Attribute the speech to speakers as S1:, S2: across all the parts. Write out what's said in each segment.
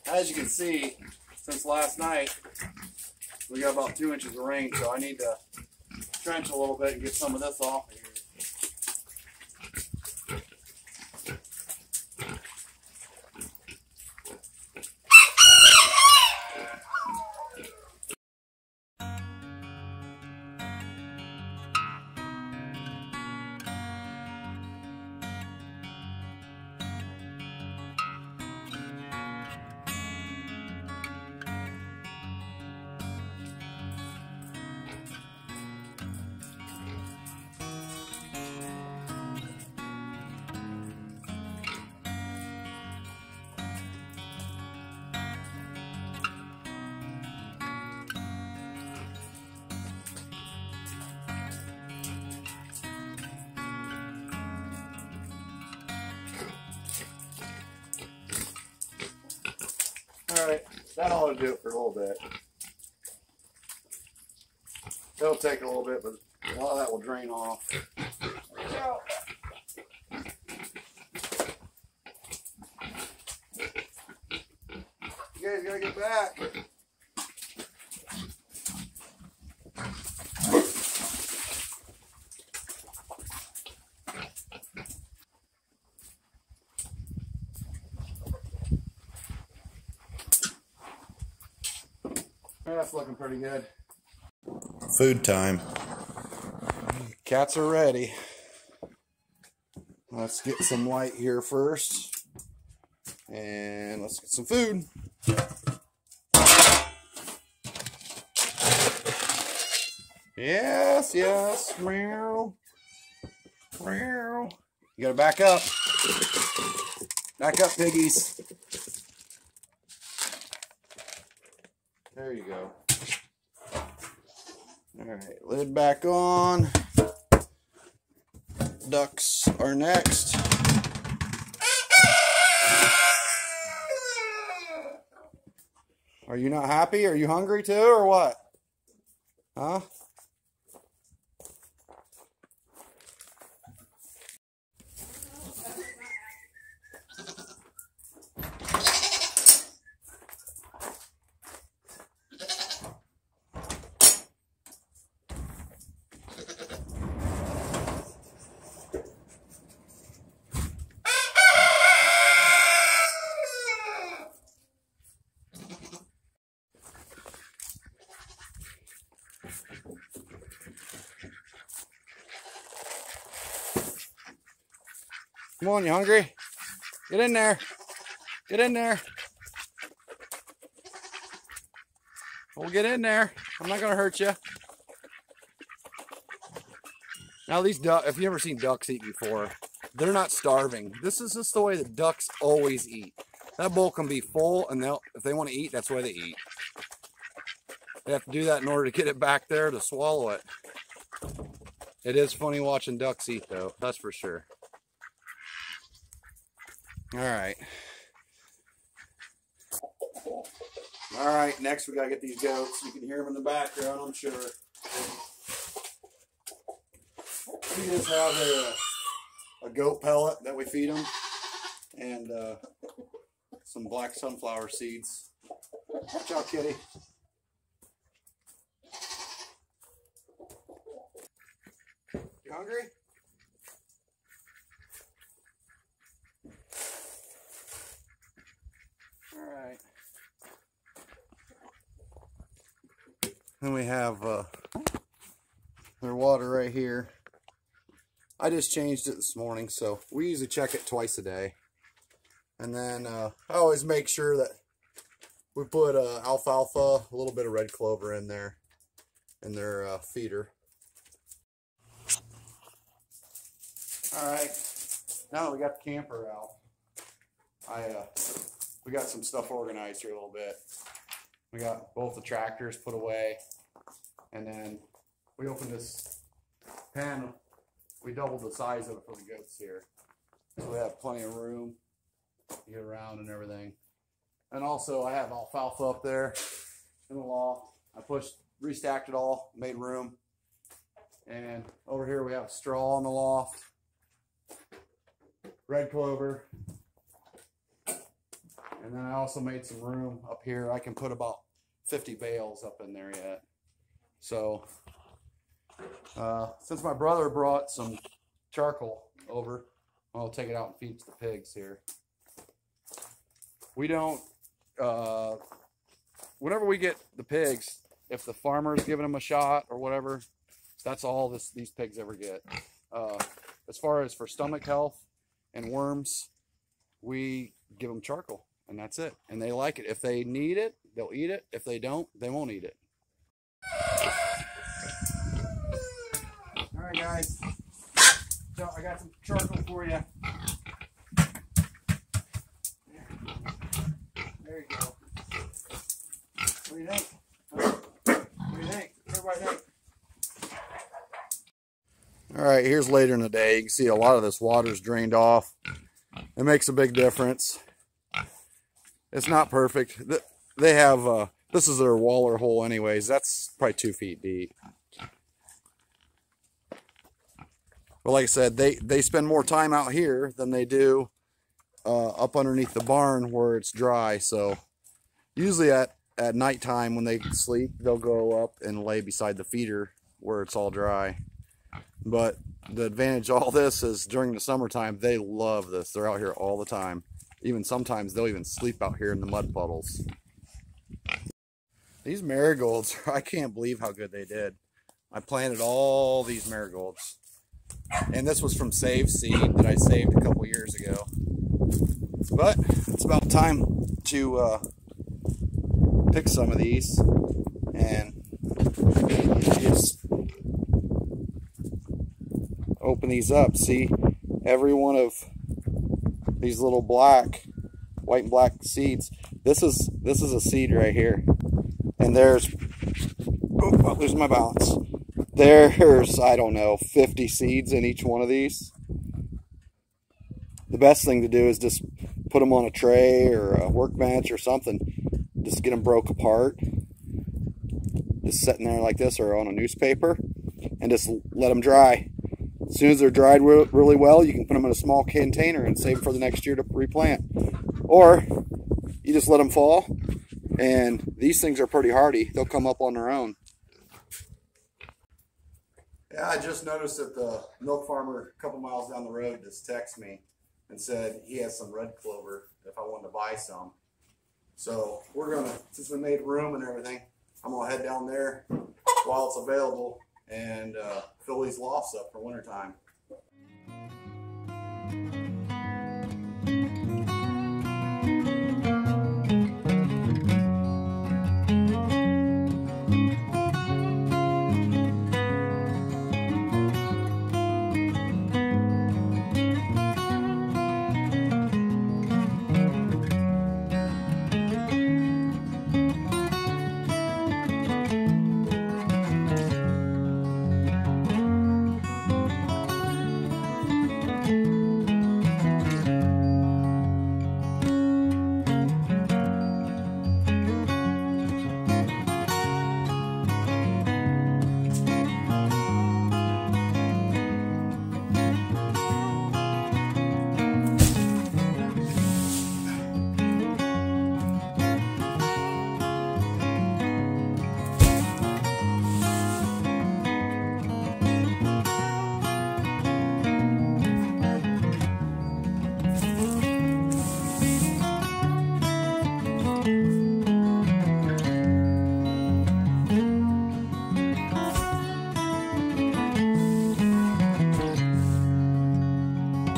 S1: As you can see, since last night, we got about 2 inches of rain, so I need to trench a little bit and get some of this off of here. Alright, that ought to do it for a little bit. It'll take a little bit, but a lot of that will drain off. There you go. You guys gotta get back. That's looking pretty good. Food time. Cats are ready. Let's get some light here first. And let's get some food. Yes, yes. Meow. Meow. You gotta back up. Back up, piggies. There you go. Alright, lid back on. Ducks are next. Are you not happy? Are you hungry too, or what? Huh? Come on, you hungry? Get in there. Get in there. We'll get in there. I'm not going to hurt you. Now these ducks, if you've ever seen ducks eat before, they're not starving. This is just the way the ducks always eat. That bowl can be full, and if they want to eat, that's the way they eat. They have to do that in order to get it back there to swallow it. It is funny watching ducks eat, though. That's for sure. Alright. Alright, next we gotta get these goats. You can hear them in the background, I'm sure. We just have a goat pellet that we feed them. And some black sunflower seeds. Watch out, kitty. You hungry? Alright. Then we have their water right here. I just changed it this morning, so we usually check it twice a day. And then I always make sure that we put alfalfa, a little bit of red clover in there, in their feeder. Alright, now that we got the camper out, we got some stuff organized here a little bit. We got both the tractors put away, and then we opened this pen. We doubled the size of it for the goats here, so we have plenty of room to get around and everything. And also I have alfalfa up there in the loft. I restacked it all, made room. And over here we have straw in the loft, red clover, And then I also made some room up here. I can put about 50 bales up in there yet. So since my brother brought some charcoal over, I'll take it out and feed it to the pigs here. We don't, whenever we get the pigs, if the farmer's giving them a shot or whatever, that's all these pigs ever get. As far as for stomach health and worms, we give them charcoal, and that's it. And they like it. If they need it, they'll eat it. If they don't, they won't eat it. All right, guys. So I got some charcoal for you. There you go. What do you think? What do you think? Everybody think? All right, here's later in the day. You can see a lot of this water's drained off. It makes a big difference. It's not perfect. They have, this is their waller hole anyways. That's probably 2 feet deep. But like I said, they spend more time out here than they do up underneath the barn where it's dry. So usually at nighttime when they sleep, they'll go up and lay beside the feeder where it's all dry. But the advantage of all this is during the summertime, they love this. They're out here all the time. Even sometimes they'll even sleep out here in the mud puddles. These marigolds, I can't believe how good they did. I planted all these marigolds. And this was from saved seed that I saved a couple years ago. But it's about time to pick some of these. And just open these up. See, every one of these little white and black seeds. This is a seed right here. And there's, oh, I'll lose my balance. There's, I don't know, 50 seeds in each one of these. The best thing to do is just put them on a tray or a workbench or something. Just get them broke apart. Just sitting there like this or on a newspaper. And just let them dry. As soon as they're dried really well, you can put them in a small container and save them for the next year to replant. Or you just let them fall. And these things are pretty hardy. They'll come up on their own. Yeah, I just noticed that the milk farmer a couple miles down the road just texted me and said he has some red clover if I wanted to buy some. So we're gonna, since we made room and everything, I'm gonna head down there while it's available and fill these lofts up for wintertime.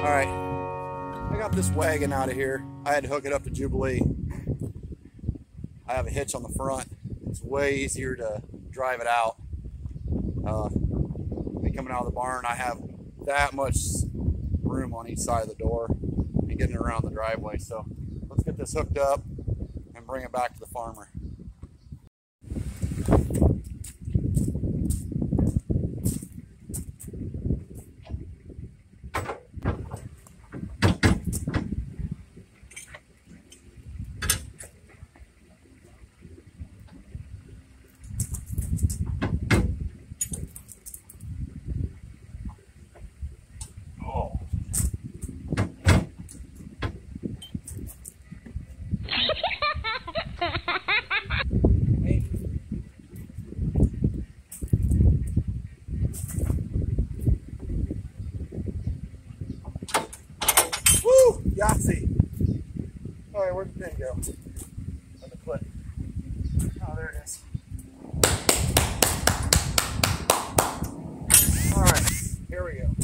S1: Alright, I got this wagon out of here. I had to hook it up to Jubilee. I have a hitch on the front. It's way easier to drive it out. Coming out of the barn, I have that much room on each side of the door and getting it around the driveway. So let's get this hooked up and bring it back to the farmer. we go.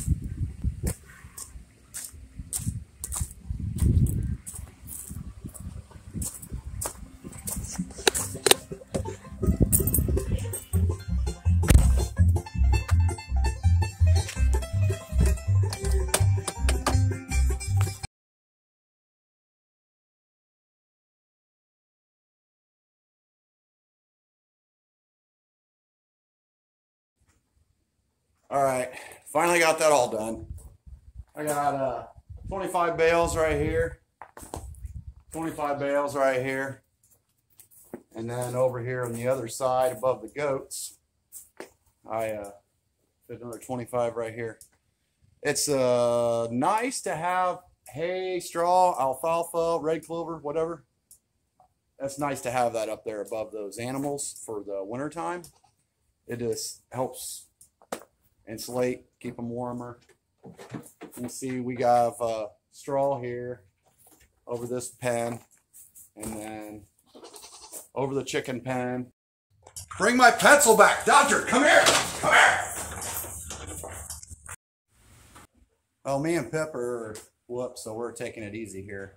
S1: All right, finally got that all done. I got 25 bales right here, 25 bales right here, and then over here on the other side above the goats, I fit another 25 right here. It's nice to have hay, straw, alfalfa, red clover, whatever. That's nice to have that up there above those animals for the winter time. It just helps insulate, keep them warmer. You see we got straw here over this pen, and then over the chicken pen. Bring my pencil back, Dodger, come here, come here. Well, me and Pip are whoops, so we're taking it easy here.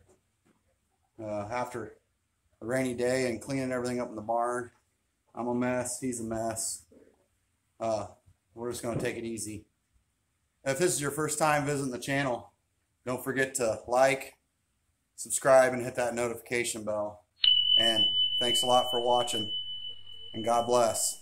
S1: After a rainy day and cleaning everything up in the barn, I'm a mess, he's a mess. We're just going to take it easy. If this is your first time visiting the channel, don't forget to like, subscribe, and hit that notification bell. And thanks a lot for watching, and God bless.